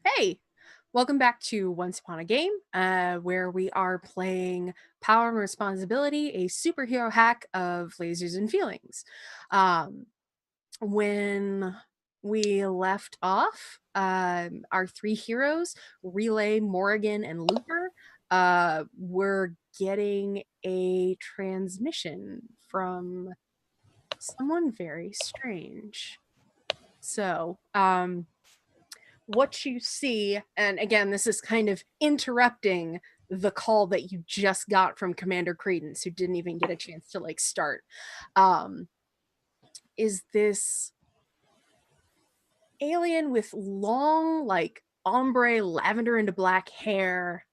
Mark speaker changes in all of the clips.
Speaker 1: Hey, welcome back to Once Upon a Game, where we are playing Power and Responsibility, a superhero hack of lasers and feelings. When we left off, our three heroes, Relay, Morrigan, and Looper, were getting a transmission from someone very strange. So, what you see, and again, this is kind of interrupting the call that you just got from Commander Credence, who didn't even get a chance to start, is this alien with long, ombre, lavender into black hair,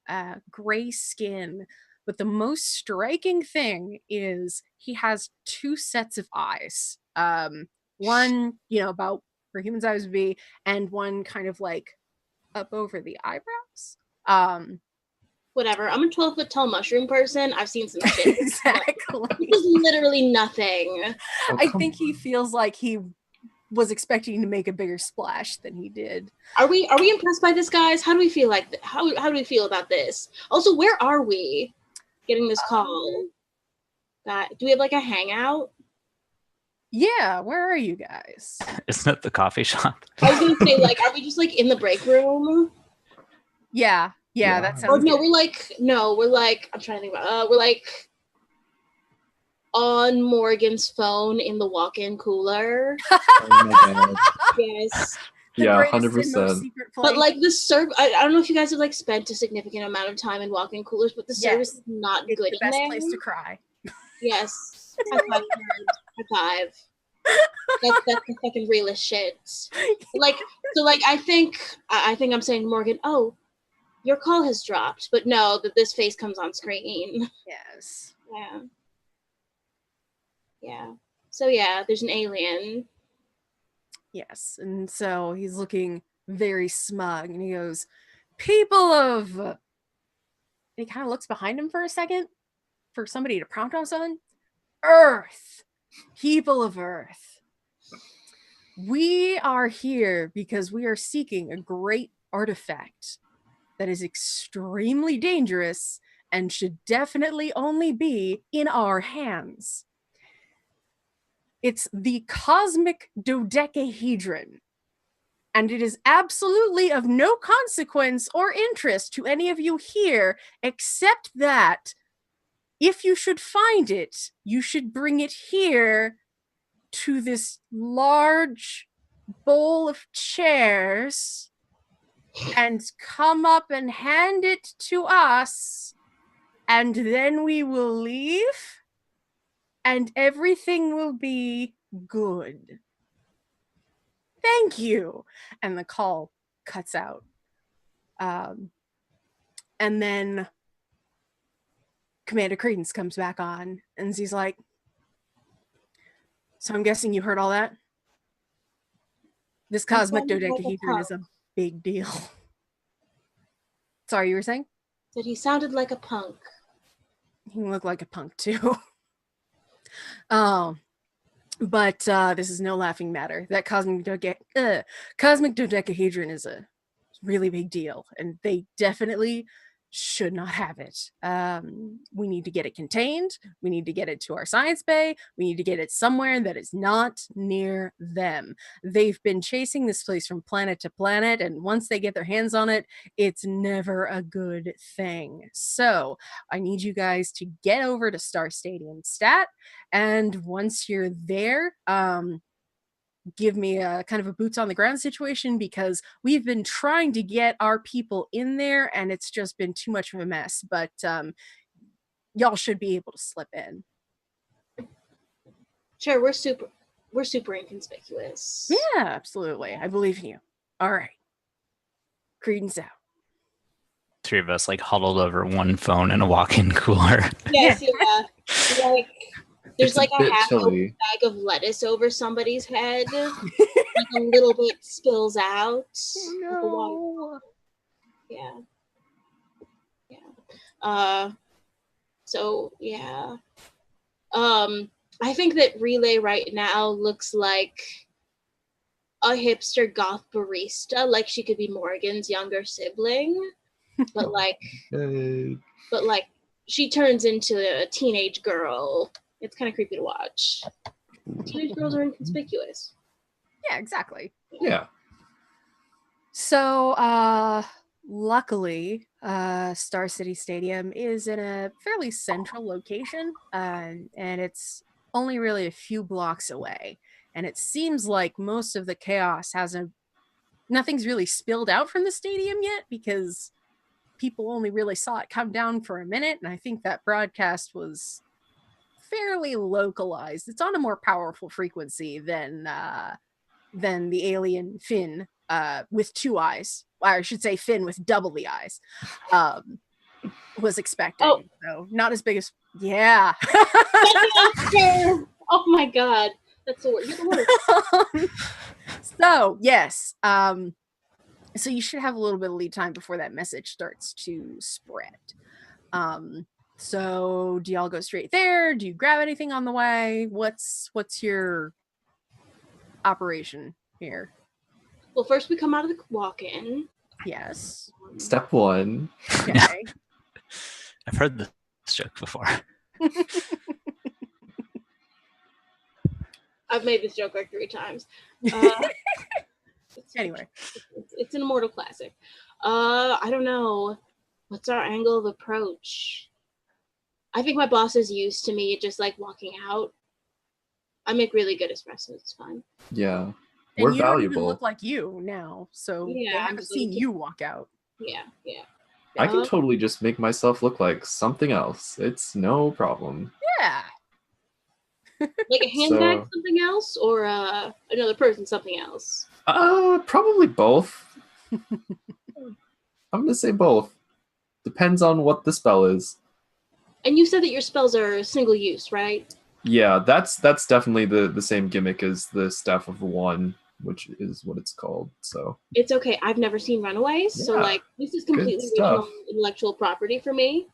Speaker 1: gray skin. But the most striking thing is he has two sets of eyes. One, about where humans' eyes would be, and one kind of up over the eyebrows.
Speaker 2: Whatever. I'm a 12-foot tall mushroom person. I've seen some shit.
Speaker 1: Exactly.
Speaker 2: This is literally nothing.
Speaker 1: I think he feels like he was expecting to make a bigger splash than he did.
Speaker 2: Are we impressed by this, guys? How do we feel how do we feel about this? Also, where are we getting this call? Do we have a hangout?
Speaker 1: Yeah, where are you guys?
Speaker 3: Isn't it the coffee shop?
Speaker 2: I was gonna say, are we just in the break room?
Speaker 1: Yeah, that sounds
Speaker 2: no,
Speaker 1: good.
Speaker 2: I'm trying to think about we're on Morgan's phone in the walk-in cooler.
Speaker 4: Oh my god.
Speaker 2: Yes.
Speaker 4: Yeah, 100%.
Speaker 2: But the service, I don't know if you guys have spent a significant amount of time in walk-in coolers, but the service is not
Speaker 1: it's
Speaker 2: good
Speaker 1: the best
Speaker 2: in there.
Speaker 1: place to cry.
Speaker 2: Yes. High five. High five. That's the fucking realest shit. I think I'm saying to Morgan, oh, your call has dropped, but no, that this face comes on screen.
Speaker 1: Yes.
Speaker 2: Yeah. So yeah, there's an alien.
Speaker 1: Yes, and so he's looking very smug, and he goes, "People of..." And he kind of looks behind him for a second for somebody to prompt on something. Earth, people of Earth. We are here because we are seeking a great artifact that is extremely dangerous and should definitely only be in our hands. It's the cosmic dodecahedron, and it is absolutely of no consequence or interest to any of you here, except that if you should find it, you should bring it here to this large bowl of chairs and come up and hand it to us, and then we will leave and everything will be good. Thank you. And the call cuts out. And then Commander Credence comes back on, and he's like, "So I'm guessing you heard all that? This cosmic dodecahedron is a big deal." Sorry, you were saying?
Speaker 2: That he sounded like a punk.
Speaker 1: He looked like a punk too. But this is no laughing matter. That cosmic dodecahedron is a really big deal, and they definitely should not have it. We need to get it contained. We need to get it to our science bay. We need to get it somewhere that is not near them. They've been chasing this place from planet to planet, and once they get their hands on it, it's never a good thing. So I need you guys to get over to Star Stadium Stat, and once you're there, give me a kind of a boots on the ground situation, because we've been trying to get our people in there and it's just been too much of a mess, but y'all should be able to slip in.
Speaker 2: Sure, we're super inconspicuous.
Speaker 1: Yeah, absolutely. I believe in you. All right. Credence out.
Speaker 3: Three of us huddled over one phone in a walk-in cooler.
Speaker 2: Yes, yeah. There's a half open bag of lettuce over somebody's head. A little bit spills out.
Speaker 1: No.
Speaker 2: Yeah. So yeah. I think that Relay right now looks like a hipster goth barista, like she could be Morgan's younger sibling, but like
Speaker 4: Hey.
Speaker 2: she turns into a teenage girl. It's kind of creepy to watch. Teenage girls are inconspicuous.
Speaker 1: Yeah, exactly.
Speaker 4: Yeah.
Speaker 1: So, luckily, Star City Stadium is in a fairly central location, and it's only really a few blocks away. And it seems like most of the chaos nothing's really spilled out from the stadium yet, because people only really saw it come down for a minute. And I think that broadcast was fairly localized. It's on a more powerful frequency than the alien Finn with 2 eyes. Or I should say Finn with double the eyes. Was expecting.
Speaker 2: Oh.
Speaker 1: So not as big as yeah.
Speaker 2: Oh my god. That's the word. You're the word.
Speaker 1: So yes. So you should have a little bit of lead time before that message starts to spread. So do y'all go straight there? Do you grab anything on the way? What's your operation here?
Speaker 2: Well, first we come out of the walk-in.
Speaker 1: Yes.
Speaker 4: Step 1.
Speaker 1: Okay.
Speaker 3: I've heard this joke before.
Speaker 2: I've made this joke like 3 times.
Speaker 1: Anyway.
Speaker 2: It's an immortal classic. I don't know. What's our angle of approach? I think my boss is used to me just like walking out. I make really good espresso. It's fine.
Speaker 4: Yeah.
Speaker 1: And
Speaker 4: We're
Speaker 1: you don't even
Speaker 4: valuable.
Speaker 1: look like you now, so
Speaker 2: Yeah,
Speaker 1: they haven't seen you walk out.
Speaker 2: Yeah.
Speaker 4: I can totally just make myself look like something else. It's no problem.
Speaker 1: Yeah.
Speaker 2: Like a handbag,
Speaker 4: So-
Speaker 2: something else, or another person, something else.
Speaker 4: Probably both. I'm gonna say both. Depends on what the spell is.
Speaker 2: And you said that your spells are single use, right?
Speaker 4: Yeah, that's definitely the same gimmick as the Staff of One, which is what it's called. So
Speaker 2: It's okay. I've never seen Runaways, so
Speaker 4: Yeah,
Speaker 2: like this is completely
Speaker 4: stuff.
Speaker 2: original intellectual property for me.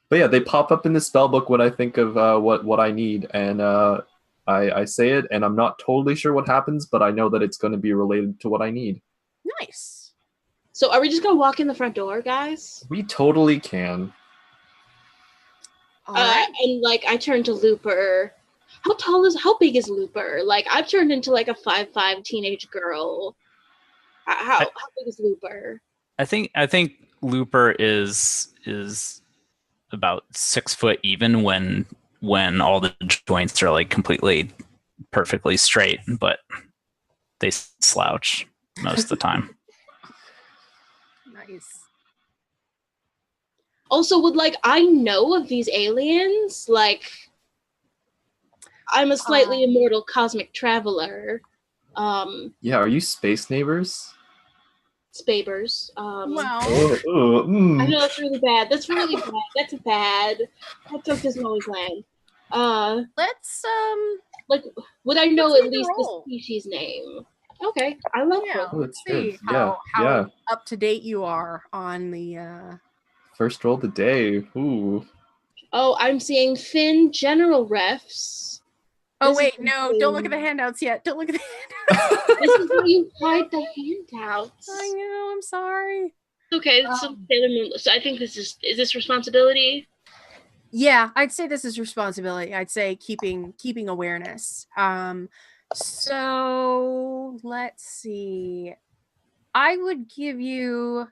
Speaker 4: But yeah, they pop up in the spell book when I think of what I need, and I say it, and I'm not totally sure what happens, but I know that it's going to be related to what I need.
Speaker 1: Nice.
Speaker 2: So are we just gonna walk in the front door, guys?
Speaker 4: We totally can.
Speaker 1: All right.
Speaker 2: And like I turn to Looper. How big is Looper? Like I've turned into like a 5'5" teenage girl. How big is Looper?
Speaker 3: I think Looper is about 6 foot even when all the joints are like completely perfectly straight, but they slouch most of the time.
Speaker 1: Nice.
Speaker 2: Also, would like I know of these aliens? Like I'm a slightly immortal cosmic traveler.
Speaker 4: Yeah, are you space neighbors?
Speaker 2: Spabers.
Speaker 1: Wow.
Speaker 2: I know that's really bad. That's really bad. That's bad. That joke doesn't always land.
Speaker 1: Let's
Speaker 2: Like, would I know
Speaker 1: Let's
Speaker 2: at
Speaker 1: make a
Speaker 2: least the
Speaker 1: roll.
Speaker 2: species name? Okay, I love
Speaker 1: yeah,
Speaker 2: roll.
Speaker 1: let's
Speaker 4: that's
Speaker 1: see
Speaker 4: good.
Speaker 1: how
Speaker 4: Yeah.
Speaker 1: up to date you are on the
Speaker 4: First roll of the day. Ooh.
Speaker 2: Oh, I'm seeing Finn general refs.
Speaker 1: Oh
Speaker 2: This is
Speaker 1: wait, no, don't look at the
Speaker 2: insane.
Speaker 1: handouts yet. Don't look at the handouts.
Speaker 2: This is where you hide the handouts.
Speaker 1: I know, I'm sorry.
Speaker 2: Okay, it's Sailor Moon. So I think is this responsibility?
Speaker 1: Yeah, I'd say this is responsibility. I'd say keeping awareness. So let's see. I'd give you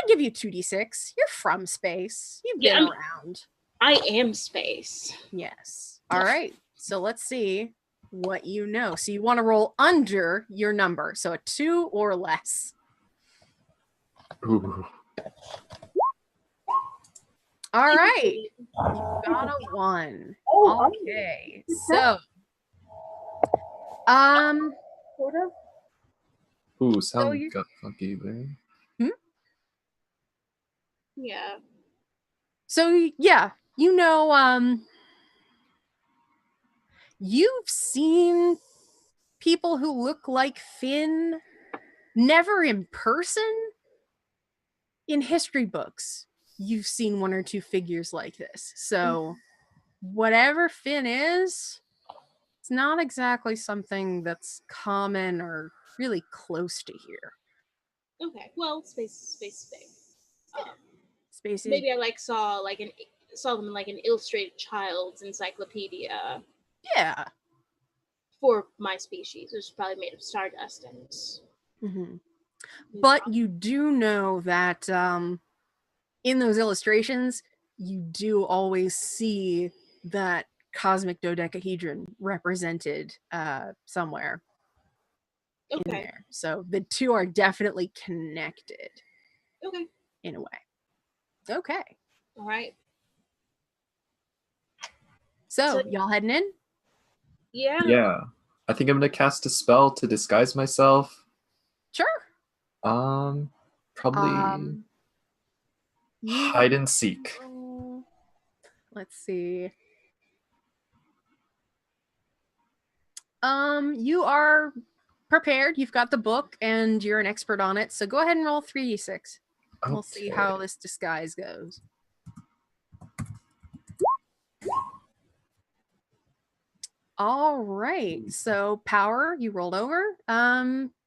Speaker 1: 2d6. You're from space. You've been around.
Speaker 2: I am space.
Speaker 1: Yes. All right. So let's see what you know. So you want to roll under your number. So a 2 or less.
Speaker 4: Ooh.
Speaker 1: All right. You got a 1. Okay. So
Speaker 2: Sort of.
Speaker 4: Ooh, sound
Speaker 1: you-
Speaker 4: got funky there.
Speaker 2: Yeah.
Speaker 1: So yeah, you know, you've seen people who look like Finn, never in person. In history books, you've seen 1 or 2 figures like this. So whatever Finn is, It's not exactly something that's common or really close to here.
Speaker 2: Okay, well, space is big.
Speaker 1: Spacey.
Speaker 2: Maybe I saw them in an illustrated child's encyclopedia
Speaker 1: Yeah.
Speaker 2: for my species. It was probably made of stardust and.
Speaker 1: Mm-hmm. But you do know that in those illustrations, you do always see that cosmic dodecahedron represented somewhere in
Speaker 2: Okay.
Speaker 1: there. So the two are definitely connected.
Speaker 2: Okay.
Speaker 1: In a way. Okay.
Speaker 2: All right.
Speaker 1: So y'all heading in?
Speaker 2: Yeah.
Speaker 4: Yeah. I think I'm gonna cast a spell to disguise myself.
Speaker 1: Sure.
Speaker 4: Probably hide and seek.
Speaker 1: Let's see. You are prepared. You've got the book and you're an expert on it. So go ahead and roll 3d6. Okay. We'll see how this disguise goes. All right. So power, you rolled over.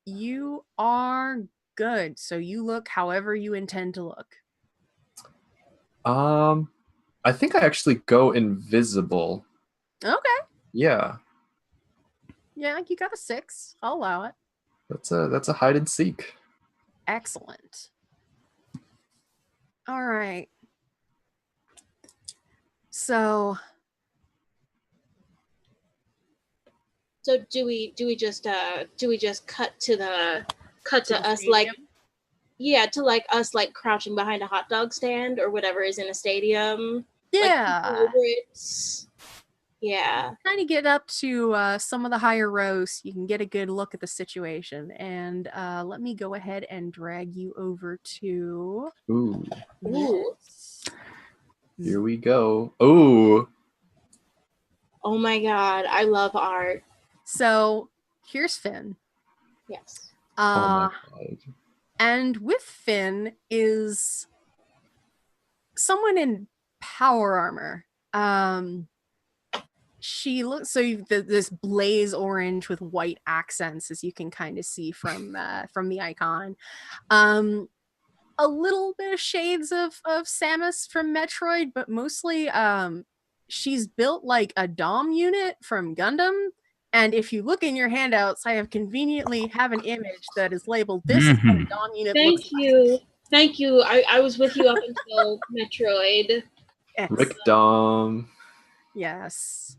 Speaker 1: You are good. So you look however you intend to look.
Speaker 4: I think I actually go invisible.
Speaker 1: Okay.
Speaker 4: Yeah.
Speaker 1: Yeah, you got a 6. I'll allow it.
Speaker 4: That's a hide and seek.
Speaker 1: Excellent. All right. So
Speaker 2: do we just cut to us
Speaker 1: stadium?
Speaker 2: to us crouching behind a hot dog stand or whatever is in a stadium?
Speaker 1: Yeah.
Speaker 2: Yeah.
Speaker 1: Kind of get up to some of the higher rows. You can get a good look at the situation. And let me go ahead and drag you over to.
Speaker 4: Ooh.
Speaker 2: Ooh.
Speaker 4: Here we go. Ooh.
Speaker 2: Oh my god, I love art.
Speaker 1: So here's Finn.
Speaker 2: Yes.
Speaker 4: Oh my god.
Speaker 1: And with Finn is someone in power armor. She looks this blaze orange with white accents, as you can kind of see from the icon. A little bit of shades of Samus from Metroid, but mostly she's built like a Dom unit from Gundam. And if you look in your handouts, I have conveniently have an image that is labeled "This is what a Dom unit looks like."
Speaker 2: Thank you. I was with you up until Metroid.
Speaker 1: Yes.
Speaker 4: Rick Dom.
Speaker 1: Yes.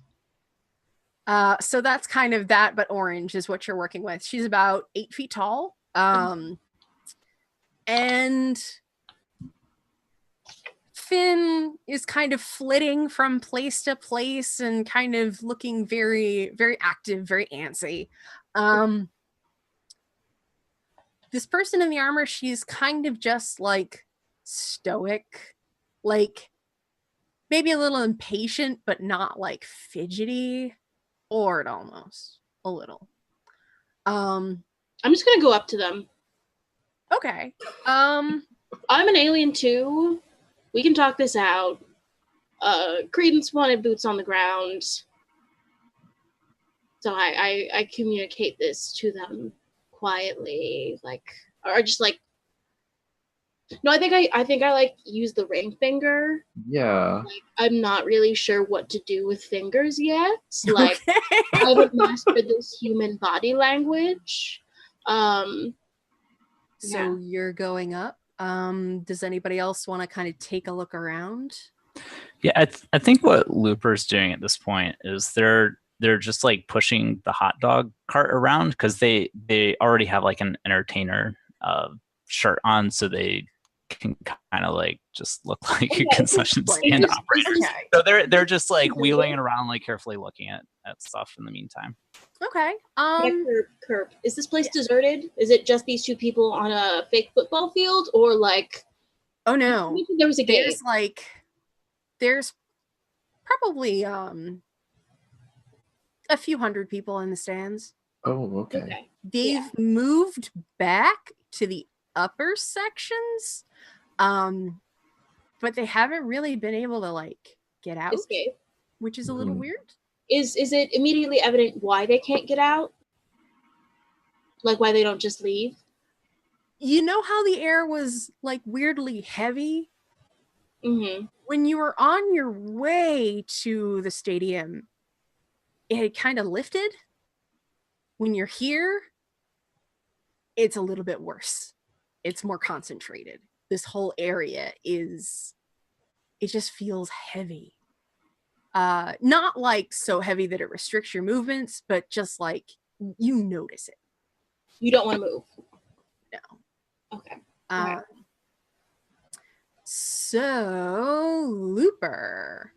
Speaker 1: So that's kind of that, but orange is what you're working with. She's about 8 feet tall. And Finn is kind of flitting from place to place and kind of looking very, very active, very antsy. This person in the armor, she's kind of just like stoic, like maybe a little impatient, but not like fidgety, bored almost a little.
Speaker 2: I'm just gonna go up to them.
Speaker 1: Okay.
Speaker 2: I'm an alien too. We can talk this out. Credence wanted boots on the ground. So I communicate this to them quietly, or just no, I think I use the ring finger.
Speaker 4: Yeah.
Speaker 2: I'm not really sure what to do with fingers yet. I haven't mastered this human body language.
Speaker 1: So you're going up. Does anybody else want to kind of take a look around?
Speaker 3: Yeah, I think what Looper's doing at this point is they're just like pushing the hot dog cart around because they already have like an entertainer shirt on, so they can kind of like just look like a concession stand operator.
Speaker 1: Okay.
Speaker 3: So they're just like wheeling it around, like carefully looking at stuff in the meantime.
Speaker 1: Okay.
Speaker 2: Kerp, is this place deserted? Is it just these two people on a fake football field, or
Speaker 1: Oh no,
Speaker 2: there was a game.
Speaker 1: There's probably a few hundred people in the stands.
Speaker 4: Oh, okay.
Speaker 1: They've moved back to the upper sections, but they haven't really been able to get out,
Speaker 2: escape,
Speaker 1: which is a little weird.
Speaker 2: Is it immediately evident why they can't get out? Like why they don't just leave?
Speaker 1: You know how the air was like weirdly heavy?
Speaker 2: Mm-hmm.
Speaker 1: When you were on your way to the stadium, it had kind of lifted. When you're here, it's a little bit worse. It's more concentrated. This whole area it just feels heavy. Not like so heavy that it restricts your movements, but just like you notice it.
Speaker 2: You don't want to move.
Speaker 1: No.
Speaker 2: Okay.
Speaker 1: Right. So Looper,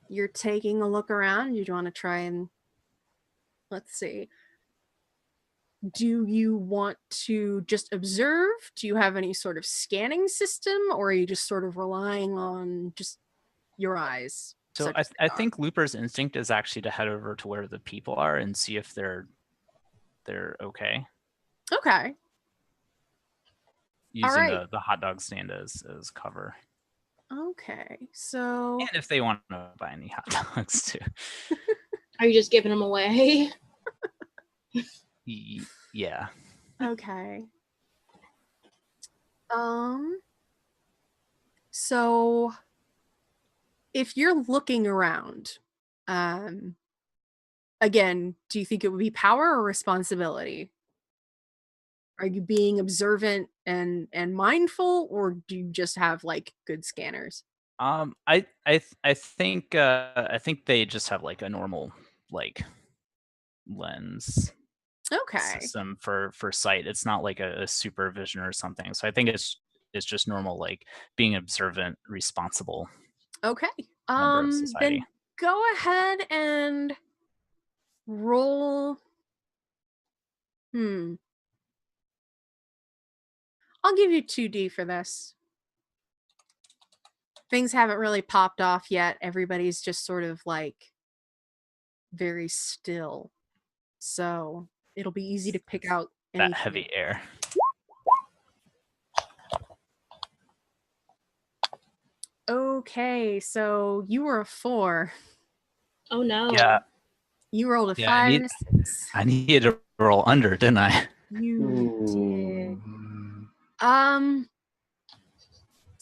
Speaker 1: you're taking a look around. You want to try and let's see. Do you want to just observe? Do you have any sort of scanning system, or are you just sort of relying on just your eyes?
Speaker 3: So I think Looper's instinct is actually to head over to where the people are and see if they're okay.
Speaker 1: Okay.
Speaker 3: Using the hot dog stand as cover.
Speaker 1: Okay, so
Speaker 3: and if they want to buy any hot dogs too.
Speaker 2: Are you just giving them away?
Speaker 3: Yeah.
Speaker 1: Okay. So if you're looking around, again, do you think it would be power or responsibility? Are you being observant and mindful, or do you just have like good scanners?
Speaker 3: I think they just have like a normal like lens system for sight. It's not like a supervision or something. So I think it's just normal, like being observant, responsible.
Speaker 1: Okay.
Speaker 3: Member of society.
Speaker 1: Then go ahead and roll. I'll give you 2D for this. Things haven't really popped off yet. Everybody's just sort of like very still. So it'll be easy to pick out
Speaker 3: that heavy air.
Speaker 1: Okay, so you were a 4.
Speaker 2: Oh no.
Speaker 3: Yeah.
Speaker 1: You rolled a 5 and a 6.
Speaker 3: I needed to roll under, didn't I?
Speaker 1: You did.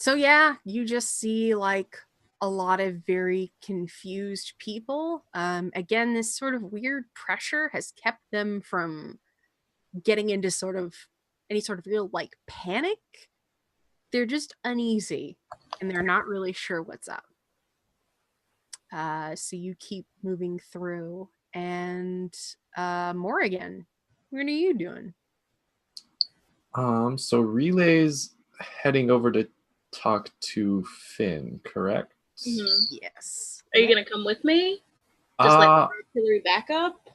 Speaker 1: So yeah, you just see like a lot of very confused people. Again, this sort of weird pressure has kept them from getting into sort of any sort of real like panic. They're just uneasy and they're not really sure what's up. So you keep moving through, and Morrigan, what are you doing?
Speaker 4: So Relay's heading over to talk to Finn, correct?
Speaker 2: Mm-hmm.
Speaker 1: Yes.
Speaker 2: Are you gonna come with me? Just like artillery backup?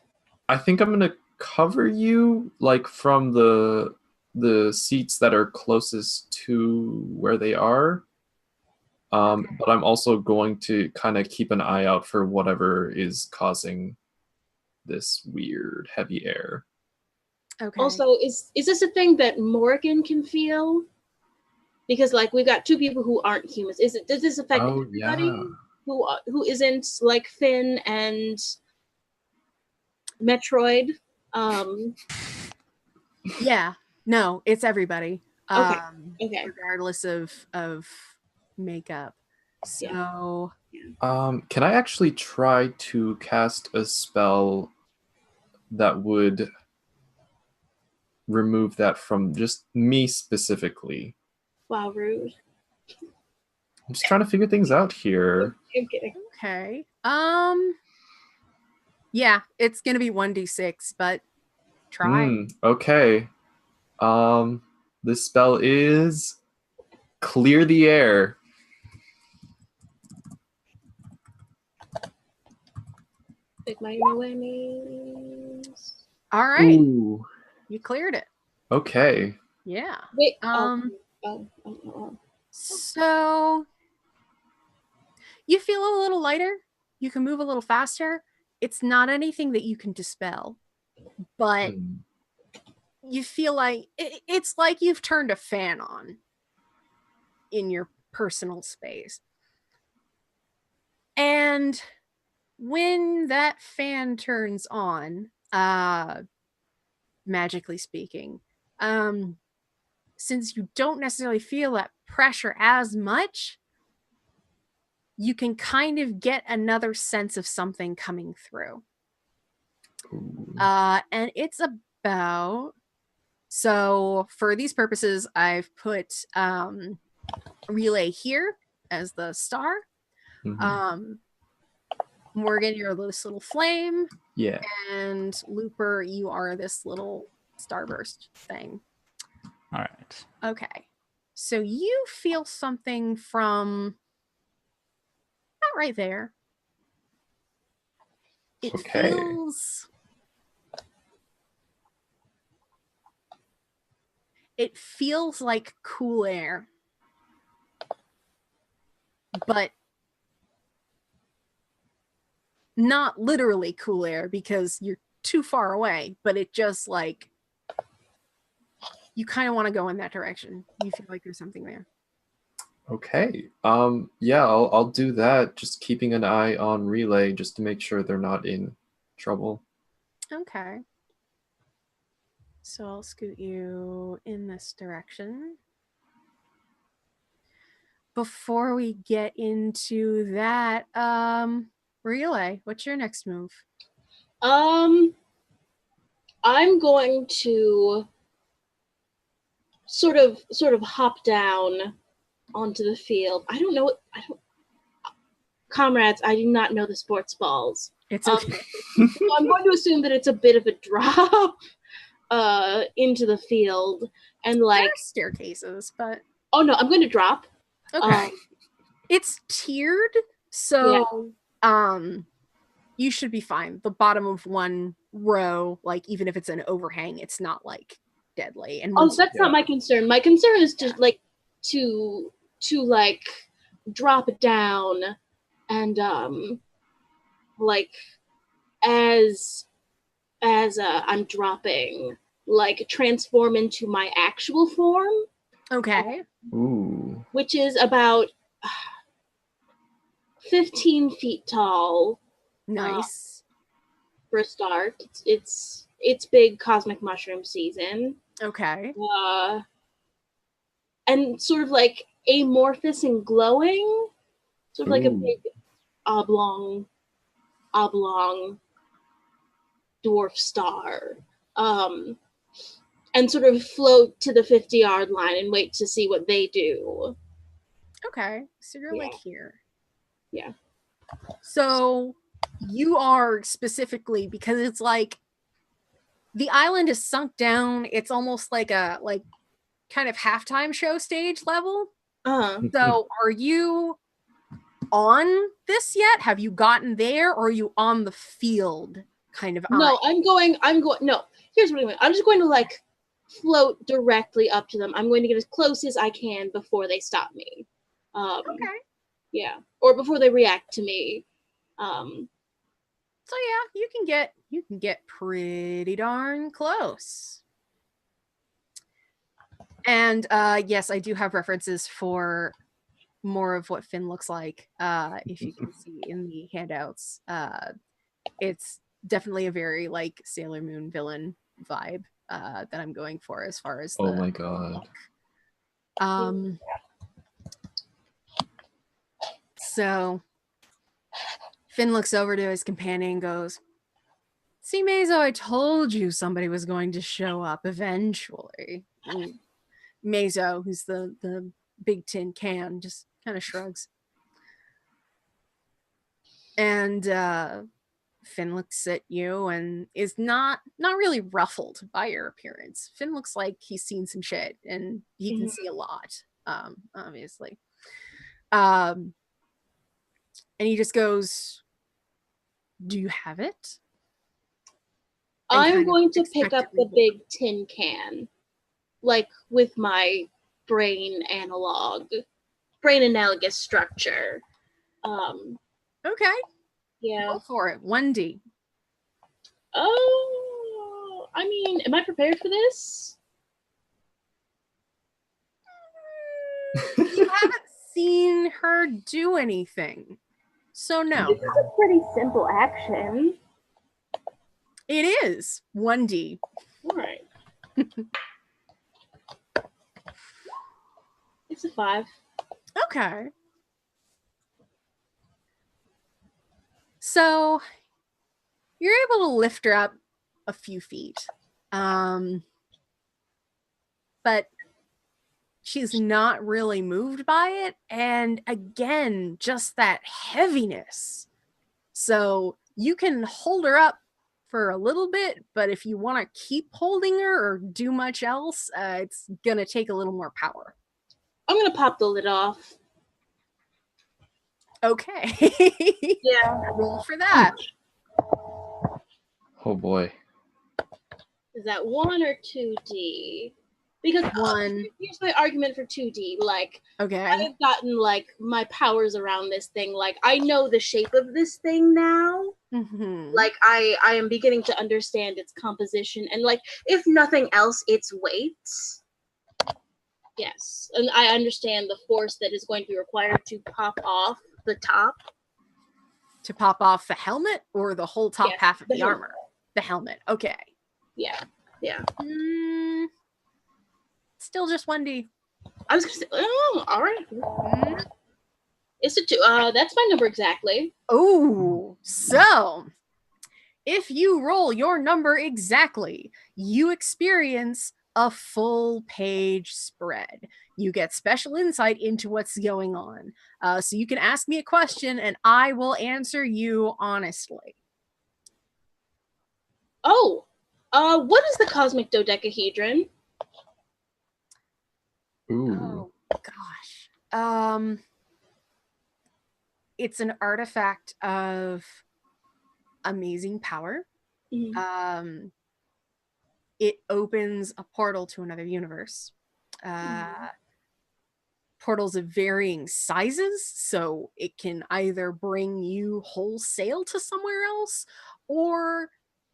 Speaker 4: I think I'm gonna cover you, like from the seats that are closest to where they are. But I'm also going to kind of keep an eye out for whatever is causing this weird heavy air.
Speaker 1: Okay.
Speaker 2: Also, is this a thing that Morgan can feel? Because like we've got 2 people who aren't humans. Does this affect everybody who isn't like Finn and Metroid?
Speaker 1: Yeah. No, it's everybody.
Speaker 2: Okay.
Speaker 1: Regardless of makeup. So
Speaker 4: can I actually try to cast a spell that would remove that from just me specifically?
Speaker 2: Wow, rude.
Speaker 4: I'm just trying to figure things out here.
Speaker 2: I'm kidding.
Speaker 1: Okay. Yeah, it's gonna be 1d6, but try.
Speaker 4: Okay. This spell is Clear the Air.
Speaker 2: Big my whammies.
Speaker 1: All right.
Speaker 4: Ooh.
Speaker 1: You cleared it.
Speaker 4: Okay.
Speaker 1: Yeah.
Speaker 2: Wait.
Speaker 1: So you feel a little lighter. You can move a little faster. It's not anything that you can dispel, but you feel like it's like you've turned a fan on in your personal space. And when that fan turns on, magically speaking, since you don't necessarily feel that pressure as much, you can kind of get another sense of something coming through.
Speaker 4: Ooh.
Speaker 1: And it's about, so for these purposes, I've put relay here as the star.
Speaker 4: Mhm.
Speaker 1: Morgan, you're this little flame.
Speaker 4: Yeah.
Speaker 1: And Looper, you are this little starburst thing.
Speaker 3: All right.
Speaker 1: Okay. So you feel something from not right there. It
Speaker 4: Okay.
Speaker 1: feels like cool air. But not literally cool air because you're too far away, but it just like you kind of want to go in that direction. You feel like there's something there.
Speaker 4: Okay. Yeah, I'll do that. Just keeping an eye on relay just to make sure they're not in trouble.
Speaker 1: Okay. So I'll scoot you in this direction. Before we get into that, relay, what's your next move?
Speaker 2: I'm going to sort of hop down onto the field. Comrades, I do not know the sports balls.
Speaker 1: It's okay.
Speaker 2: So I'm going to assume that it's a bit of a drop into the field, and
Speaker 1: There
Speaker 2: like
Speaker 1: are staircases, but
Speaker 2: oh no, I'm going to drop.
Speaker 1: okay. It's tiered, so you should be fine. The bottom of one row, like even if it's an overhang, it's not like deadly. And
Speaker 2: that's not my concern. My concern is just like to like drop it down and like as I'm dropping, like transform into my actual form.
Speaker 1: Okay.
Speaker 4: Ooh.
Speaker 2: Which is about 15 feet tall.
Speaker 1: Nice.
Speaker 2: For a start, it's big cosmic mushroom season.
Speaker 1: Okay.
Speaker 2: And sort of like amorphous and glowing, sort of like a big oblong dwarf star. And sort of float to the 50-yard line and wait to see what they do.
Speaker 1: Okay. So you're like here.
Speaker 2: Yeah.
Speaker 1: So you are specifically, because it's like the island is sunk down. It's almost like a kind of halftime show stage level. So are you on this yet? Have you gotten there, or are you on the field kind of?
Speaker 2: No, I'm going no. Here's what I'm doing. I'm just going to like float directly up to them. I'm going to get as close as I can before they stop me.
Speaker 1: Okay.
Speaker 2: Yeah. Or before they react to me.
Speaker 1: So yeah, you can get pretty darn close. And yes, I do have references for more of what Finn looks like. If you can see in the handouts, it's definitely a very like Sailor Moon villain vibe that I'm going for as far as
Speaker 4: oh my god.
Speaker 1: So Finn looks over to his companion and goes, "See, Mazo, I told you somebody was going to show up eventually." And Mazo, who's the big tin can, just kind of shrugs. And Finn looks at you and is not really ruffled by your appearance. Finn looks like he's seen some shit and he can see a lot, obviously. And he just goes, "Do you have it?"
Speaker 2: I'm going to pick up the big tin can, like with my brain analogous structure.
Speaker 1: Okay.
Speaker 2: Yeah.
Speaker 1: Go for it. 1D.
Speaker 2: Oh, I mean, am I prepared for this?
Speaker 1: You haven't seen her do anything. So no.
Speaker 2: This is a pretty simple action.
Speaker 1: It is 1D.
Speaker 2: All right. It's a 5.
Speaker 1: Okay. So you're able to lift her up a few feet. But she's not really moved by it. And again, just that heaviness. So you can hold her up for a little bit, but if you want to keep holding her or do much else, it's going to take a little more power.
Speaker 2: I'm going to pop the lid off.
Speaker 1: Okay.
Speaker 2: Yeah.
Speaker 1: Roll for that.
Speaker 4: Oh boy.
Speaker 2: Is that 1 or 2D? Because
Speaker 1: 1.
Speaker 2: Here's my argument for 2D. Like,
Speaker 1: Okay.
Speaker 2: I've gotten like my powers around this thing. Like, I know the shape of this thing now.
Speaker 1: Mm-hmm.
Speaker 2: Like, I am beginning to understand its composition and, like, if nothing else, its weight. Yes, and I understand the force that is going to be required to pop off the top.
Speaker 1: To pop off the helmet or the whole top half of the
Speaker 2: helmet.
Speaker 1: armor? The helmet. Okay.
Speaker 2: Yeah.
Speaker 1: Still just 1D.
Speaker 2: I was gonna say, oh, all right. It's a 2. That's my number exactly.
Speaker 1: Oh, so if you roll your number exactly, you experience a full page spread. You get special insight into what's going on. So you can ask me a question and I will answer you honestly.
Speaker 2: Oh, what is the cosmic dodecahedron?
Speaker 4: Ooh.
Speaker 1: Oh gosh. It's an artifact of amazing power.
Speaker 2: Mm-hmm.
Speaker 1: It opens a portal to another universe. Portals of varying sizes, so it can either bring you wholesale to somewhere else, or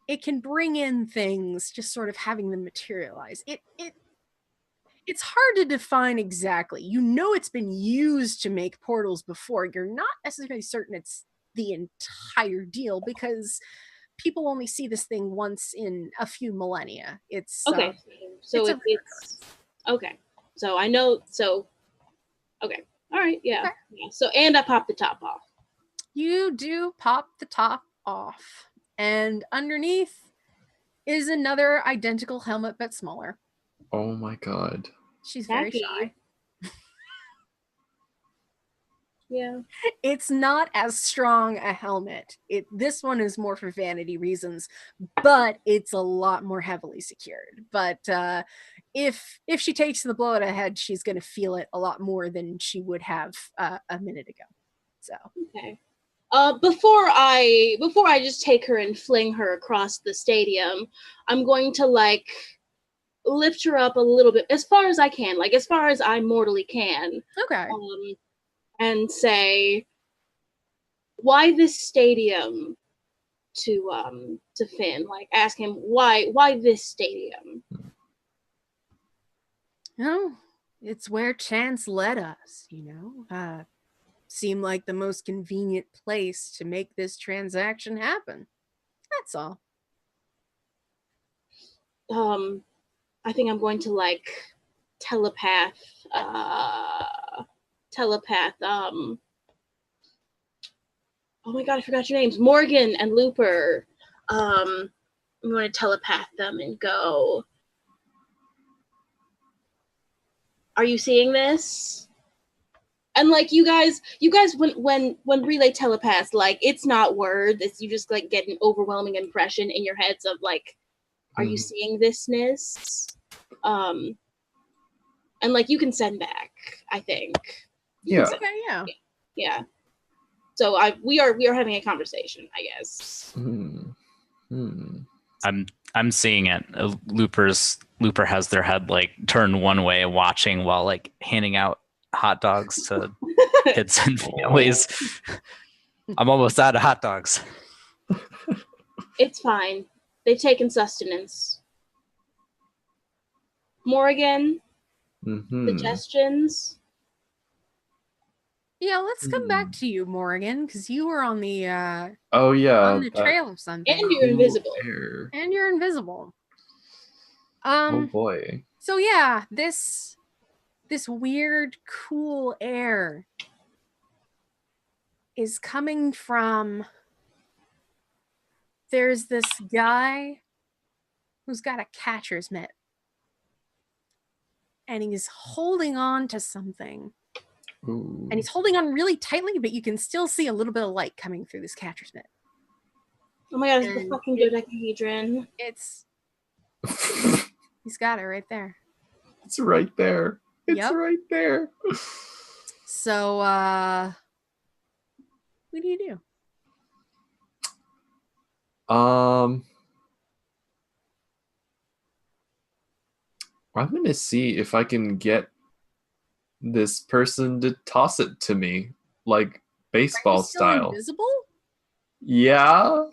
Speaker 1: it can bring in things just sort of having them materialize. It's hard to define exactly. You know it's been used to make portals before. You're not necessarily certain it's the entire deal because people only see this thing once in a few millennia. It's
Speaker 2: okay. So it's okay. So I know. So okay. All right. Yeah.
Speaker 1: Okay.
Speaker 2: Yeah. So and I popped the top off.
Speaker 1: You do pop the top off, and underneath is another identical helmet but smaller.
Speaker 4: Oh my god.
Speaker 1: She's very shy.
Speaker 2: Yeah.
Speaker 1: It's not as strong a helmet. This one is more for vanity reasons, but it's a lot more heavily secured. But if she takes the blow to the head, she's going to feel it a lot more than she would have a minute ago. So
Speaker 2: okay. Before I just take her and fling her across the stadium, I'm going to like lift her up a little bit as far as I can, like as far as I mortally can.
Speaker 1: Okay.
Speaker 2: And say, why this stadium to Finn? Like ask him why this stadium?
Speaker 1: No, it's where chance led us, seemed like the most convenient place to make this transaction happen. That's all.
Speaker 2: I think I'm going to like telepath oh my god, I forgot your names. Morgan and Looper. I'm going to telepath them and go, are you seeing this? And like you guys when relay telepaths, like it's not words, it's you just like get an overwhelming impression in your heads of like, are you seeing thisness? And like you can send back, I think.
Speaker 4: Yeah.
Speaker 1: Okay,
Speaker 2: yeah. So we are having a conversation, I guess.
Speaker 3: I'm seeing it. Looper has their head like turned one way, watching while like handing out hot dogs to kids and families. I'm almost out of hot dogs.
Speaker 2: It's fine. They've taken sustenance. Morgan, suggestions?
Speaker 1: Yeah, let's come back to you, Morgan, because you were on the
Speaker 4: Oh yeah,
Speaker 1: on the trail of something.
Speaker 2: And you're invisible.
Speaker 4: air.
Speaker 1: And you're invisible.
Speaker 4: Oh boy.
Speaker 1: So yeah, this weird, cool air is coming from. There's this guy who's got a catcher's mitt, and he's holding on to something.
Speaker 4: Ooh.
Speaker 1: And he's holding on really tightly, but you can still see a little bit of light coming through this catcher's mitt.
Speaker 2: Oh my god, it's the fucking dodecahedron.
Speaker 1: It's he's got it right there.
Speaker 4: It's right there. It's
Speaker 1: Yep.
Speaker 4: right there.
Speaker 1: So what do you do?
Speaker 4: I'm gonna see if I can get this person to toss it to me, like baseball
Speaker 1: Are you still
Speaker 4: style.
Speaker 1: invisible?
Speaker 4: Yeah.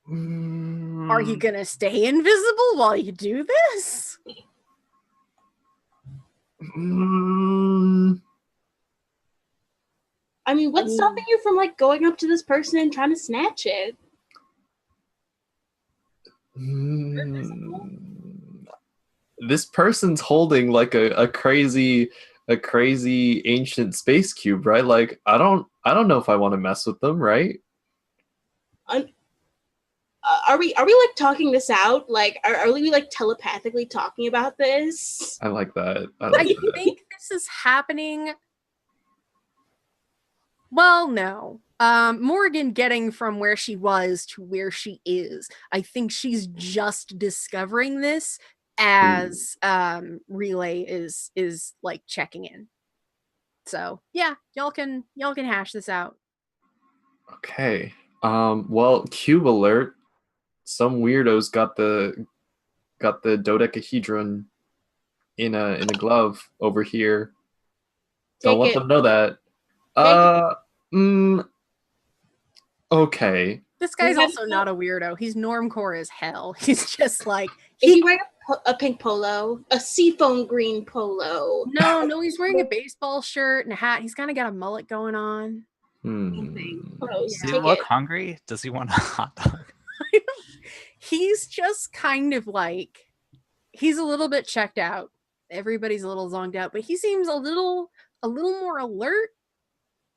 Speaker 1: Are you gonna stay invisible while you do this?
Speaker 2: I mean, what's stopping you from like going up to this person and trying to snatch it?
Speaker 4: This person's holding like a crazy ancient space cube, right? Like I don't know if I want to mess with them, right?
Speaker 2: Are we like talking this out? Like are we like telepathically talking about this?
Speaker 4: I like that.
Speaker 1: I think this is happening. Well, no. Morgan getting from where she was to where she is. I think she's just discovering this as Relay is like checking in. So yeah, y'all can hash this out.
Speaker 4: Okay. Well, cube alert. Some weirdos got the dodecahedron in a glove over here. Don't let them know that. Okay.
Speaker 1: This guy's also not a weirdo. He's normcore as hell. He's just like
Speaker 2: Is he wearing a pink polo, a seafoam green polo?
Speaker 1: No, he's wearing a baseball shirt and a hat. He's kind of got a mullet going on.
Speaker 2: Gross.
Speaker 3: Does he look hungry? Does he want a hot dog?
Speaker 1: He's just kind of like, he's a little bit checked out. Everybody's a little zonked out, but he seems a little more alert.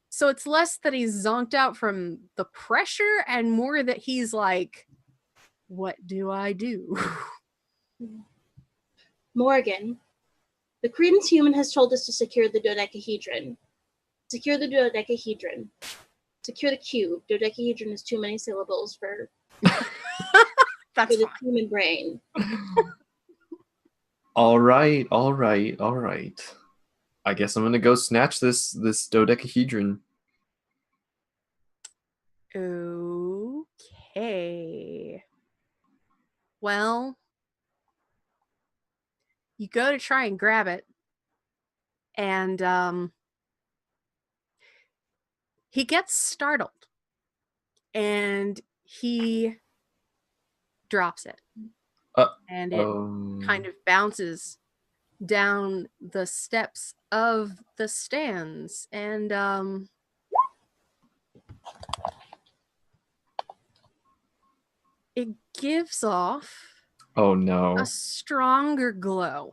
Speaker 1: So it's less that he's zonked out from the pressure and more that he's like, what do I do?
Speaker 2: Morgan, the Credence human has told us to secure the dodecahedron. Secure the dodecahedron. Secure the cube. Dodecahedron is too many syllables for the human brain.
Speaker 4: All right. I guess I'm gonna go snatch this dodecahedron.
Speaker 1: Okay. Well, you go to try and grab it, and he gets startled, and he drops it, and it kind of bounces down the steps of the stands, and it gives off a stronger glow.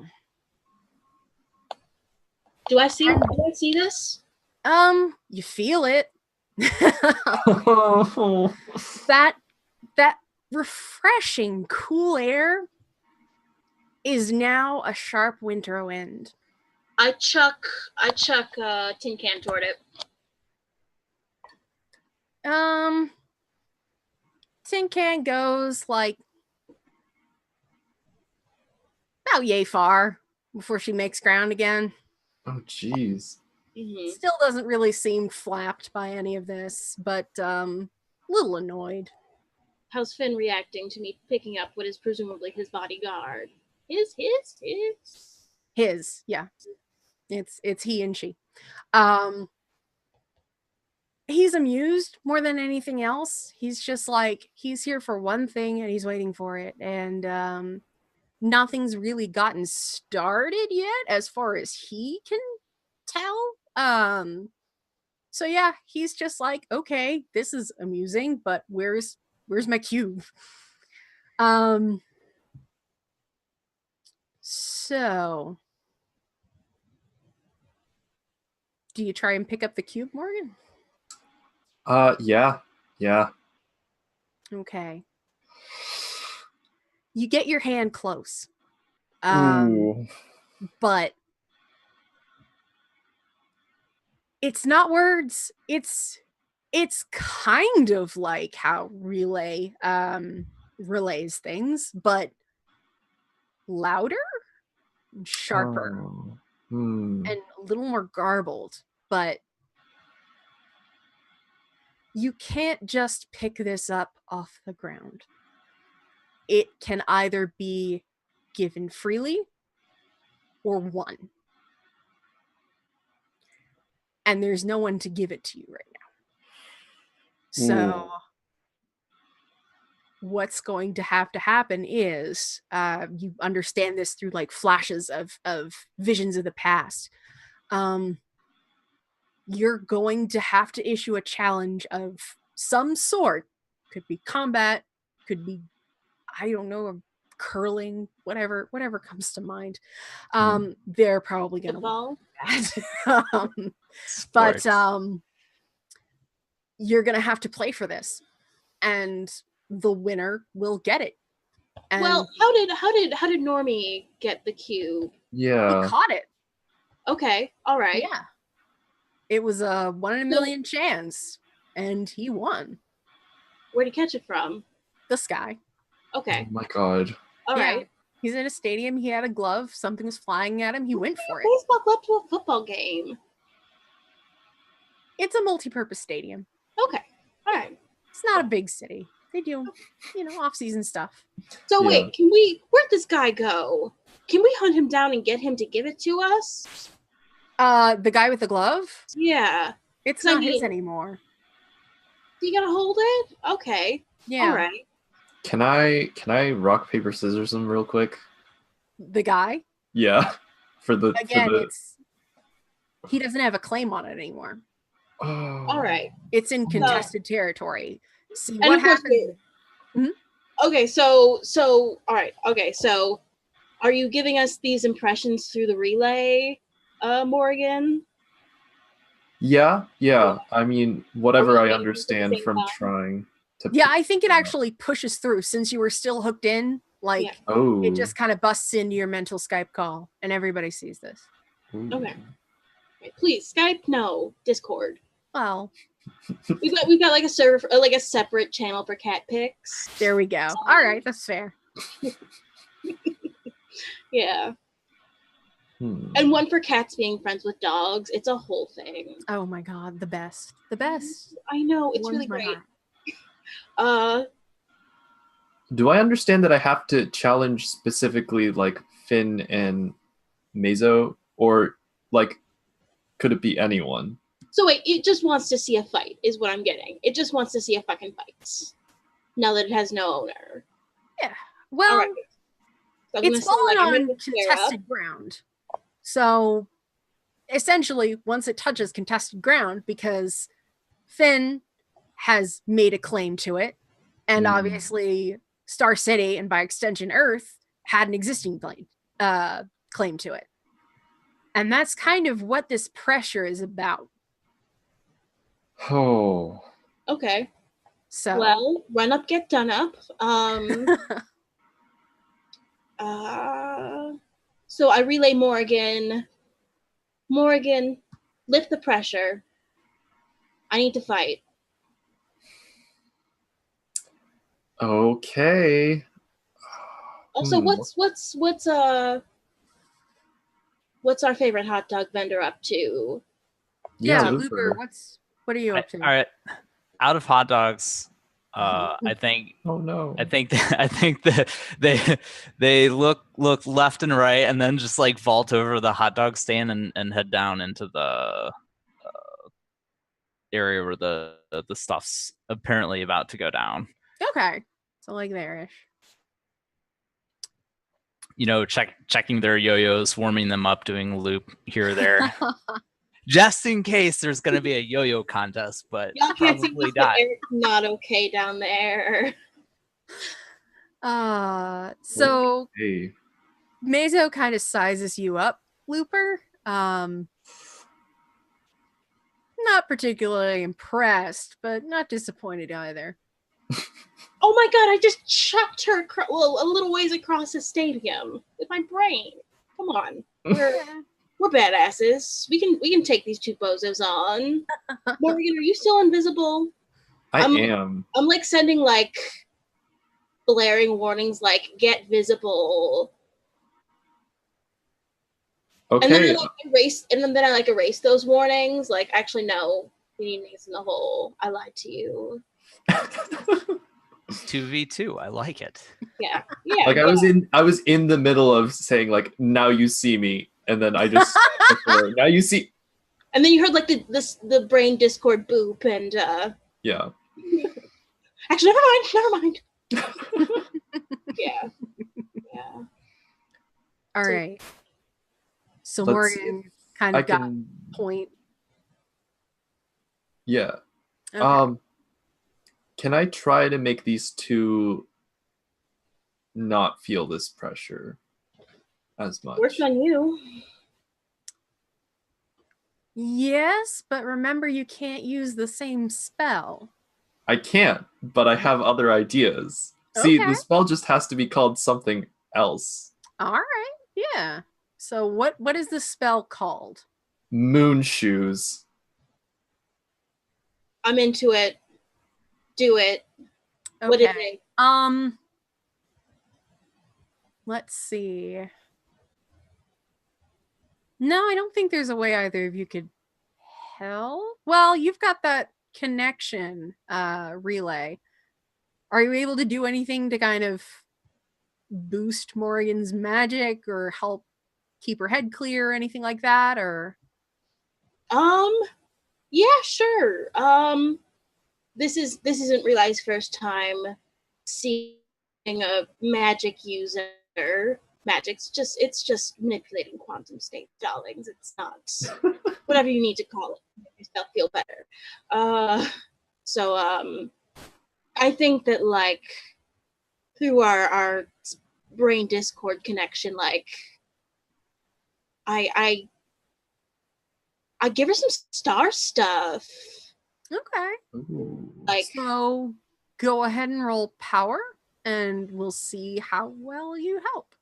Speaker 2: Do I see this?
Speaker 1: You feel it. that refreshing cool air is now a sharp winter wind.
Speaker 2: I chuck tin can toward it.
Speaker 1: Tin can goes like about yay far before she makes ground again.
Speaker 4: Oh jeez.
Speaker 2: Mm-hmm.
Speaker 1: Still doesn't really seem flapped by any of this, but little annoyed.
Speaker 2: How's Finn reacting to me picking up what is presumably his bodyguard? His,
Speaker 1: yeah. It's he and she. He's amused more than anything else. He's just like, he's here for one thing and he's waiting for it. And nothing's really gotten started yet as far as he can tell. So yeah, he's just like, okay, this is amusing, but where's my cube? So do you try and pick up the cube, Morgan?
Speaker 4: Yeah.
Speaker 1: Okay. You get your hand close.
Speaker 4: Ooh.
Speaker 1: But it's not words. It's kind of like how relay relays things, but louder and sharper
Speaker 4: Oh. Hmm.
Speaker 1: and a little more garbled. But you can't just pick this up off the ground. It can either be given freely or won. And there's no one to give it to you right now. So what's going to happen is you understand this through like flashes of visions of the past. You're going to have to issue a challenge of some sort. Could be combat, could be, I don't know, curling, whatever comes to mind. They're probably gonna
Speaker 2: Football.
Speaker 1: that. But you're gonna have to play for this, and the winner will get it. And
Speaker 2: Well, how did Normie get the cube?
Speaker 4: Yeah.
Speaker 1: he caught it.
Speaker 2: Okay, all right.
Speaker 1: Yeah, it was a 1 in a million chance, and he won.
Speaker 2: Where'd he catch it from?
Speaker 1: The sky.
Speaker 2: Okay,
Speaker 4: Oh my god.
Speaker 2: all
Speaker 1: Yeah.
Speaker 2: right.
Speaker 1: He's in a stadium. He had a glove. Something was flying at him. He went for it.
Speaker 2: Baseball glove to a football game.
Speaker 1: It's a multi-purpose stadium.
Speaker 2: Okay, all right.
Speaker 1: It's not a big city. They do, off-season stuff.
Speaker 2: So
Speaker 4: Yeah.
Speaker 2: wait, where'd this guy go? Can we hunt him down and get him to give it to us?
Speaker 1: The guy with the glove?
Speaker 2: Yeah.
Speaker 1: It's
Speaker 2: I
Speaker 1: not his
Speaker 2: mean-
Speaker 1: anymore.
Speaker 2: You gotta hold it? Okay.
Speaker 1: Yeah.
Speaker 2: All right.
Speaker 4: Can I rock paper scissors him real quick?
Speaker 1: The guy?
Speaker 4: Yeah.
Speaker 1: Again, he doesn't have a claim on it anymore.
Speaker 4: Oh.
Speaker 2: All right.
Speaker 1: It's in contested territory. See
Speaker 2: And
Speaker 1: what
Speaker 2: of course
Speaker 1: happens.
Speaker 2: Okay, so all right. Okay, so are you giving us these impressions through the relay, Morgan?
Speaker 4: Yeah. I mean, whatever I
Speaker 2: Okay,
Speaker 4: understand
Speaker 2: same
Speaker 4: from
Speaker 2: time.
Speaker 4: trying to.
Speaker 1: Yeah, I think it actually pushes through since you were still hooked in. Like,
Speaker 2: Yeah.
Speaker 4: Oh.
Speaker 1: it just kind of busts into your mental Skype call, and everybody sees this.
Speaker 4: Ooh.
Speaker 2: Okay. Right, please, Skype, no, Discord.
Speaker 1: Well,
Speaker 2: We've got like a server, like a separate channel for cat pics.
Speaker 1: there we go. All right, that's fair.
Speaker 2: Yeah,
Speaker 4: Hmm.
Speaker 2: and one for cats being friends with dogs. It's a whole thing.
Speaker 1: Oh my god, the best. The best.
Speaker 2: I know, it's
Speaker 1: Warms
Speaker 2: really
Speaker 1: my
Speaker 2: great.
Speaker 1: heart.
Speaker 4: Do I understand that I have to challenge specifically like Finn and Mazo, or like could it be anyone?
Speaker 2: So wait, it just wants to see a fight, is what I'm getting. It just wants to see a fucking fight. Now that it has no owner.
Speaker 1: Well,
Speaker 2: All right. So I'm gonna
Speaker 1: it's
Speaker 2: say,
Speaker 1: fallen
Speaker 2: I'm gonna
Speaker 1: on
Speaker 2: go square up.
Speaker 1: contested ground. So essentially, once it touches contested ground, because Finn has made a claim to it, and obviously Star City, and by extension Earth, had an existing claim to it. And that's kind of what this pressure is about.
Speaker 4: Oh.
Speaker 2: Okay.
Speaker 1: So
Speaker 2: Well, run up, get done up. So I relay Morgan. Morgan, lift the pressure. I need to fight.
Speaker 4: Okay.
Speaker 2: Also,
Speaker 4: Hmm.
Speaker 2: what's our favorite hot dog vendor up to?
Speaker 1: yeah,
Speaker 4: Looper.
Speaker 1: Looper, what are you up to?
Speaker 3: All right, out of hot dogs, I think
Speaker 4: Oh no.
Speaker 3: I think that they look left and right, and then just like vault over the hot dog stand and head down into the area where the stuff's apparently about to go down.
Speaker 1: Okay, so like there-ish.
Speaker 3: Checking their yo-yos, warming them up, doing a loop here or there. just in case there's going to be a yo-yo contest, but
Speaker 2: Y'all can't see
Speaker 3: probably
Speaker 2: this, but
Speaker 3: not.
Speaker 2: Eric's not okay down there.
Speaker 1: So
Speaker 4: Hey.
Speaker 1: Mazo kind of sizes you up, Looper. Not particularly impressed, but not disappointed either.
Speaker 2: Oh my god, I just chucked her a little ways across the stadium with my brain. Come on. We're badasses. We can take these two bozos on. Morgan, are you still invisible?
Speaker 4: I am.
Speaker 2: I'm like sending like blaring warnings like get visible.
Speaker 4: Okay.
Speaker 2: And then I erase those warnings. Like, actually no, we need Mace in the hole. I lied to you.
Speaker 3: 2v2. I like it.
Speaker 2: Yeah.
Speaker 4: Like I was in the middle of saying like now you see me, and then I just now you see.
Speaker 2: And then you heard like the brain Discord boop and
Speaker 4: yeah.
Speaker 2: Actually, never mind. Yeah.
Speaker 1: All right. So
Speaker 4: Let's
Speaker 1: Morgan kind of got point.
Speaker 4: Yeah.
Speaker 1: Okay.
Speaker 4: Can I try to make these two not feel this pressure as much?
Speaker 2: Works on you.
Speaker 1: Yes, but remember you can't use the same spell.
Speaker 4: I can't, but I have other ideas. See, the spell just has to be called something else.
Speaker 1: All right. Yeah. So what is the spell called?
Speaker 4: Moon shoes.
Speaker 2: I'm into it. Do it.
Speaker 1: Okay.
Speaker 2: What is it?
Speaker 1: Let's see. No, I don't think there's a way either of you could help. Well, you've got that connection relay. Are you able to do anything to kind of boost Morgan's magic or help keep her head clear or anything like that? Or
Speaker 2: yeah, sure. This isn't Relay's first time seeing a magic user. Magic's it's just manipulating quantum state, darlings. It's not whatever you need to call it to make yourself feel better. So I think that like through our brain Discord connection, like I give her some star stuff.
Speaker 1: okay.
Speaker 4: Ooh.
Speaker 2: Like,
Speaker 1: so go ahead and roll power and we'll see how well you help.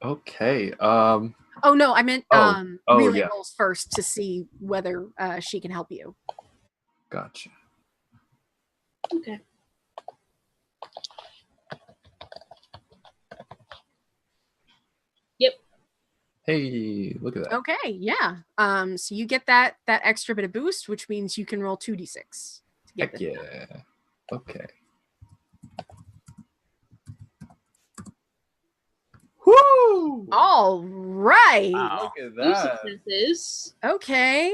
Speaker 4: Okay.
Speaker 1: Oh no, I meant Relay
Speaker 4: yeah.
Speaker 1: rolls first to see whether she can help you.
Speaker 4: Gotcha.
Speaker 2: okay. Yep.
Speaker 4: Hey, look at that.
Speaker 1: Okay, yeah. So you get that extra bit of boost, which means you can roll 2d6 to get
Speaker 4: Heck
Speaker 1: this
Speaker 4: yeah.
Speaker 1: done.
Speaker 4: Okay. Woo!
Speaker 1: All right.
Speaker 3: Wow.
Speaker 4: Look at
Speaker 2: Two
Speaker 4: that.
Speaker 2: successes.
Speaker 1: Okay.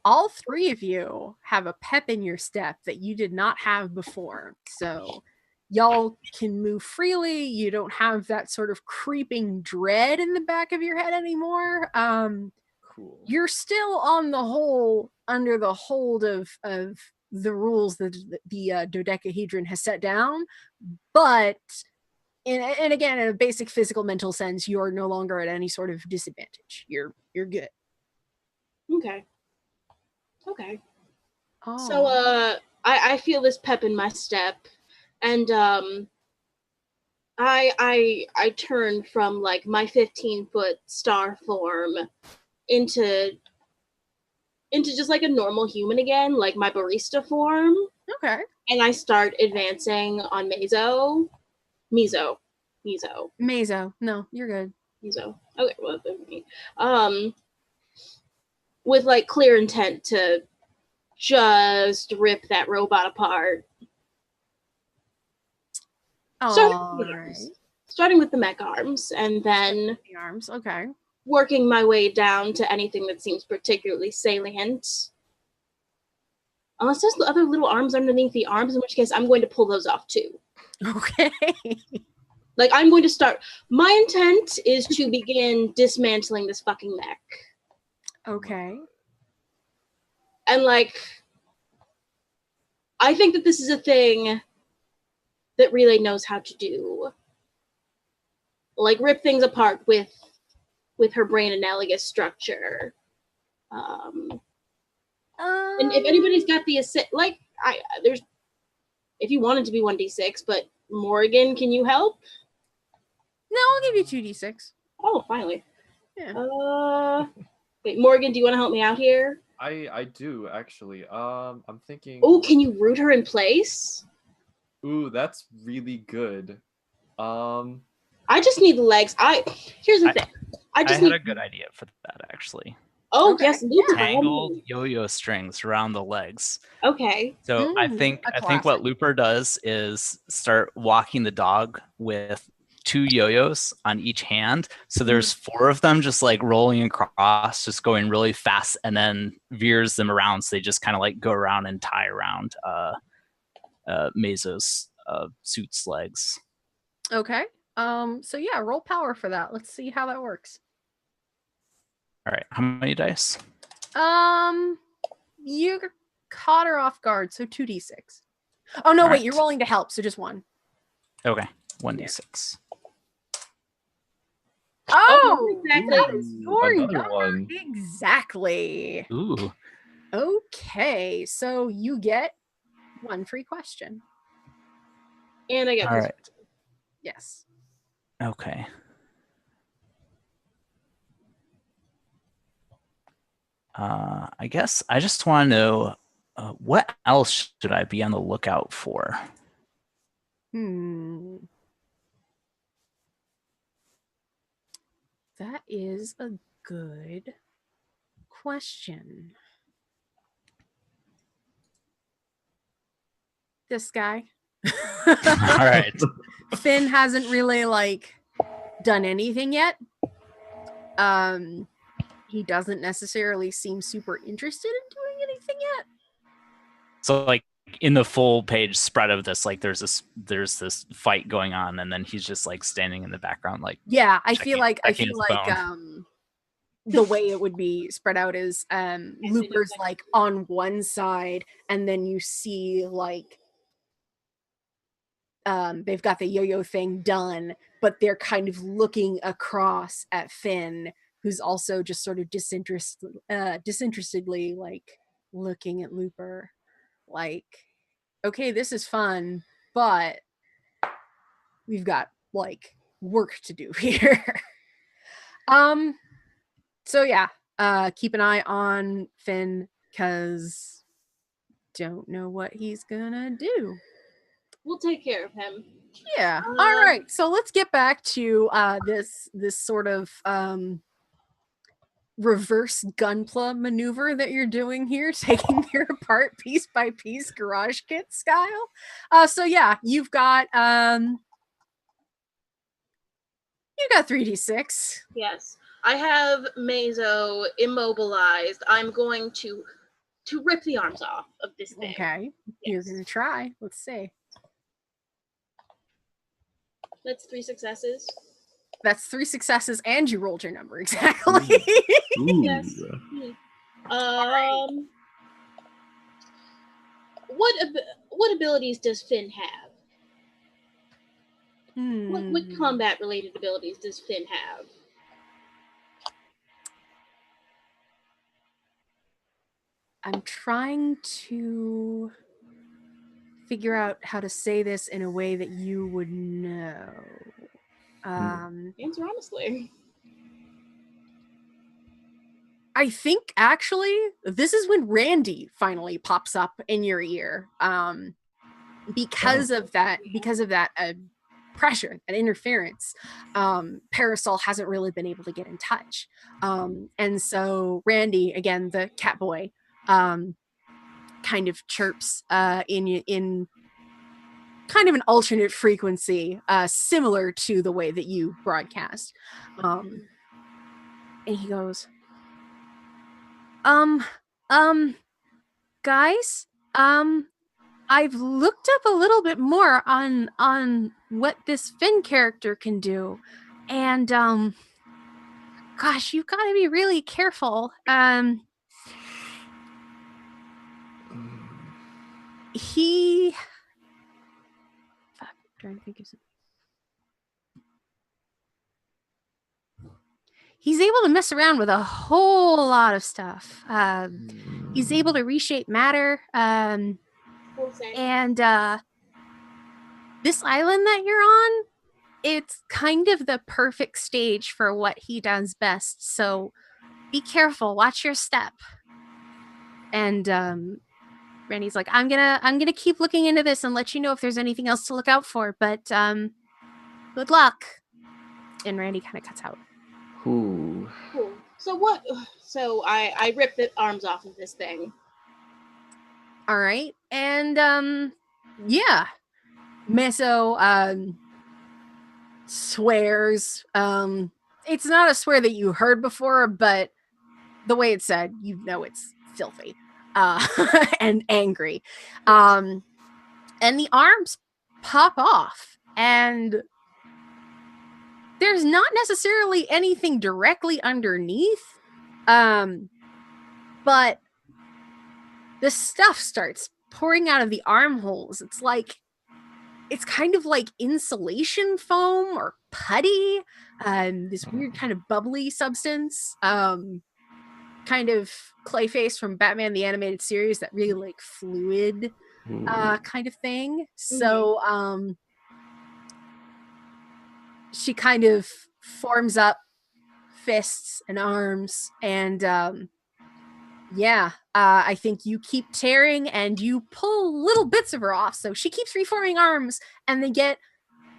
Speaker 1: All three of you have a pep in your step that you did not have before. So y'all can move freely. You don't have that sort of creeping dread in the back of your head anymore.
Speaker 4: Cool.
Speaker 1: You're still on the whole under the hold of the rules that the dodecahedron has set down, but and again, in a basic physical mental sense, you're no longer at any sort of disadvantage. You're good.
Speaker 2: Okay.
Speaker 1: Oh.
Speaker 2: So I feel this pep in my step, and I turn from like my 15-foot star form into just like a normal human again, like my barista form.
Speaker 1: Okay.
Speaker 2: And I start advancing on Mizo.
Speaker 1: No, you're good.
Speaker 2: Mizo. Okay, well, with like clear intent to just rip that robot apart. Starting with the mech arms, and then
Speaker 1: the arms. Okay.
Speaker 2: Working my way down to anything that seems particularly salient. Unless there's other little arms underneath the arms, in which case I'm going to pull those off too.
Speaker 1: Okay.
Speaker 2: Like, I'm going to start. My intent is to begin dismantling this fucking mech.
Speaker 1: Okay.
Speaker 2: And like, I think that this is a thing that Relay knows how to do. Like, rip things apart with her brain analogous structure. And if anybody's got the like, there's, if you wanted to be 1d6, but Morgan, can you help?
Speaker 1: No, I'll give you 2d6.
Speaker 2: Oh, finally.
Speaker 1: Yeah.
Speaker 2: Wait, Morgan, do you want to help me out here?
Speaker 4: I do actually. I'm thinking.
Speaker 2: Oh, can you root her in place?
Speaker 4: Ooh, that's really good.
Speaker 2: I just need legs. Here's the thing. I
Speaker 3: had a good idea for that actually.
Speaker 2: Oh,
Speaker 1: okay.
Speaker 2: yes, Looper.
Speaker 3: Tangled yo-yo strings around the legs.
Speaker 2: Okay.
Speaker 3: So I think what Looper does is start walking the dog with 2 yo-yos on each hand. So there's 4 of them just like rolling across, just going really fast, and then veers them around. So they just kind of like go around and tie around Meso's suit's legs.
Speaker 1: Okay. So yeah, roll power for that. Let's see how that works.
Speaker 3: All right. How many dice?
Speaker 1: You caught her off guard, so 2d6. Oh no, wait, you're rolling to help, so just 1.
Speaker 3: Okay. 1d6.
Speaker 1: Oh,
Speaker 2: exactly.
Speaker 1: That is your
Speaker 4: Another
Speaker 1: number.
Speaker 4: one.
Speaker 1: Exactly.
Speaker 3: Ooh.
Speaker 1: Okay, so you get 1 free question.
Speaker 2: And I get
Speaker 3: All
Speaker 2: this.
Speaker 3: right.
Speaker 1: Yes.
Speaker 3: Okay. I guess I just want to know what else should I be on the lookout for?
Speaker 1: That is a good question. This guy.
Speaker 3: All right.
Speaker 1: Finn hasn't really like done anything yet. He doesn't necessarily seem super interested in doing anything yet.
Speaker 3: So like in the full page spread of this, like there's this fight going on, and then he's just like standing in the background, like
Speaker 1: I feel like the way it would be spread out is Looper's like on one side, and then you see like they've got the yo-yo thing done, but they're kind of looking across at Finn, who's also just sort of disinterestedly like looking at Looper like, okay, this is fun, but we've got like work to do here. So yeah, keep an eye on Finn, because don't know what he's gonna do.
Speaker 2: We'll take care of him.
Speaker 1: Yeah. All right. So let's get back to this sort of reverse gunpla maneuver that you're doing here, taking her apart piece by piece, garage kit style. So yeah, you've got 3d6.
Speaker 2: Yes. I have Meso immobilized. I'm going to rip the arms off of this thing.
Speaker 1: Okay.
Speaker 2: Yes.
Speaker 1: You're gonna try. Let's see.
Speaker 2: That's 3 successes.
Speaker 1: That's 3 successes, and you rolled your number exactly.
Speaker 4: Ooh.
Speaker 2: Yes. What abilities does Finn have? What combat related abilities does Finn have?
Speaker 1: I'm trying to figure out how to say this in a way that you would know.
Speaker 2: Answer honestly.
Speaker 1: I think actually this is when Randy finally pops up in your ear. Because of that pressure and interference, Parasol hasn't really been able to get in touch. And so Randy, again, the cat boy, kind of chirps in kind of an alternate frequency, similar to the way that you broadcast. And he goes, guys, I've looked up a little bit more on what this Finn character can do, and gosh, you've got to be really careful. He. Fuck, I'm trying to think of something. He's able to mess around with a whole lot of stuff. He's able to reshape matter. And this island that you're on, it's kind of the perfect stage for what he does best. So be careful, watch your step. And Randy's like, I'm gonna keep looking into this and let you know if there's anything else to look out for. But good luck. And Randy kind of cuts out.
Speaker 4: Ooh.
Speaker 2: Cool. So what? So I rip the arms off of this thing.
Speaker 1: All right, and yeah, Meso swears. It's not a swear that you heard before, but the way it's said, you know it's filthy and angry. And the arms pop off, and there's not necessarily anything directly underneath, but the stuff starts pouring out of the armholes. It's kind of like insulation foam or putty, this weird kind of bubbly substance, kind of Clayface from Batman the Animated Series, that really like fluid kind of thing. So she kind of forms up fists and arms, and I think you keep tearing and you pull little bits of her off. So she keeps reforming arms, and they get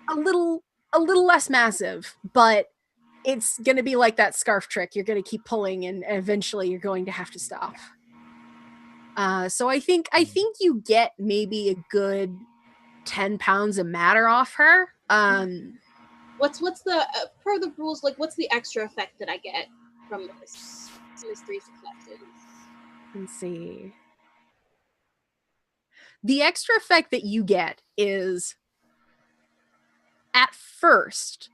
Speaker 1: a little less massive, but it's going to be like that scarf trick. You're going to keep pulling, and eventually you're going to have to stop. So I think you get maybe a good 10 pounds of matter off her.
Speaker 2: What's the per the rules, like what's the extra effect that I get from this? These 3 successes.
Speaker 1: Let's see. The extra effect that you get is, at first,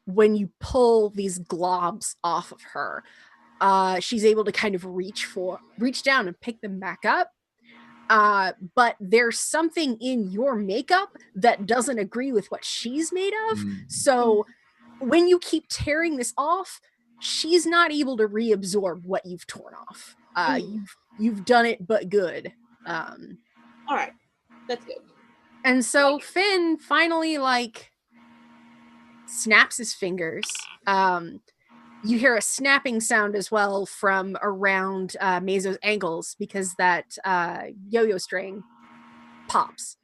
Speaker 1: when you pull these globs off of her, she's able to kind of reach down and pick them back up. But there's something in your makeup that doesn't agree with what she's made of. So when you keep tearing this off, she's not able to reabsorb what you've torn off. You've done it, but good.
Speaker 2: All right, that's good.
Speaker 1: And so Finn finally snaps his fingers. You hear a snapping sound as well from around Meso's ankles, because that yo-yo string pops.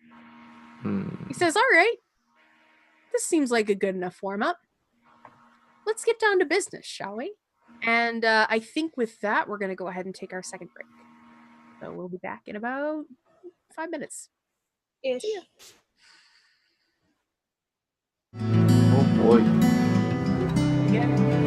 Speaker 1: He says, all right, this seems like a good enough warm-up. Let's get down to business, shall we? And I think with that, we're going to go ahead and take our second break. So we'll be back in about 5 minutes.
Speaker 2: Ish.
Speaker 1: See ya.
Speaker 4: Oh boy.
Speaker 1: Yeah.